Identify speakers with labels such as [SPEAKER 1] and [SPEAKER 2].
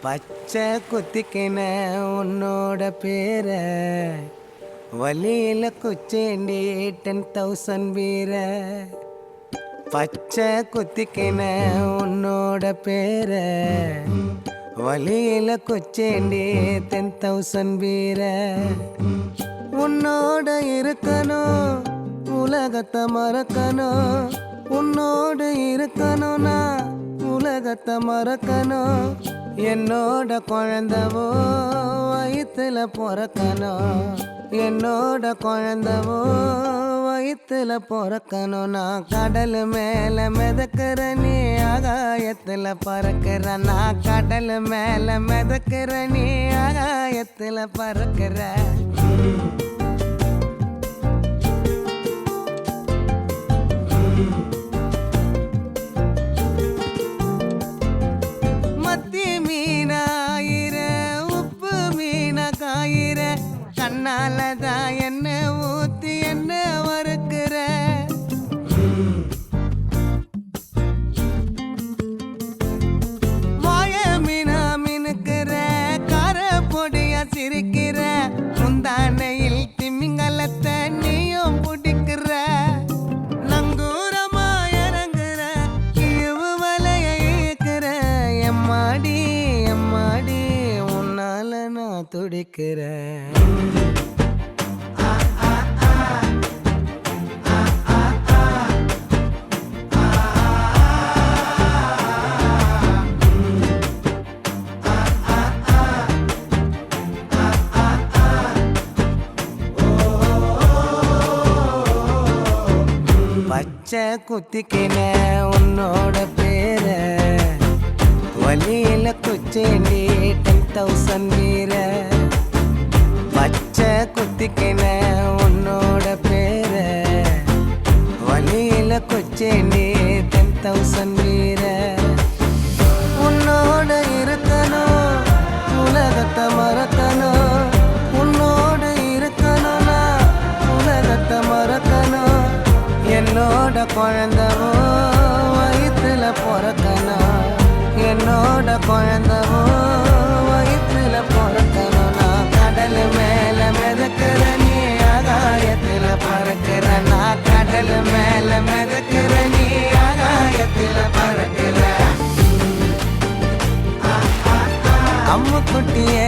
[SPEAKER 1] பச்சை குத்திக்கின உன்னோட பேர வலியில குச்சேண்டி 10,000 வீர. பச்சை குத்திக்கின உன்னோட பேர வலியில குச்சேண்டி 10,000 வீர. உன்னோட இருக்கணும் உலகத்தை மறக்கணும், உன்னோடு இருக்கணும்னா உலகத்தை மறக்கணும். என்னோட குழந்தவோ வயிற்றுல பிறக்கணும், என்னோட குழந்தவோ வயிற்றுல பிறக்கணும். நான் கடல் மேல மிதக்கிற நீ ஆகாயத்துல பறக்கிற, நான் கடல் மேல மிதக்கிற நீ ஆகாயத்துல பறக்கிற. மத்தி மீனாயிர உப்பு மீன காயிர, கண்ணாலதான் என்ன ஊத்தி என்ன வறுக்கிற. வாய மீனா மினுக்கிற, கார பொடியா சிரிக்கிற, முந்தானையில் திமிங்கலத்தை நீயும் பிடிக்கிற. நங்கூரமா இறங்குற இழுவு வலைய இழுக்கிற, எம்மாடி எம்மாடி உன்னால நான் துடிக்கிறேன். பச்சை குத்திக்கின உன்னோட பேர வலியில குச்சேண்டி 10,000 வீர. பச்சை குத்திக்கின உன்னோட பேர வலியில குச்சேண்டி 10,000 வீர. உன்னோட இருக்கணும் உலகத்தை மறக்கணும், உன்னோடு இருக்கணும்னா உலகத்தை மறக்கணும். என்னோட குழந்தவோ வயிற்றுல பிறக்கணும், என்னோட குழந்தவோ வயிற்றுல பிறக்கணும். நான் கடல் மேல மிதக்கிற நீ ஆகாயத்துல பறக்கிற, நான் கடல் மேல மிதக்கிற நீ ஆகாயத்துல பறக்கிற. அம்மு குட்டியே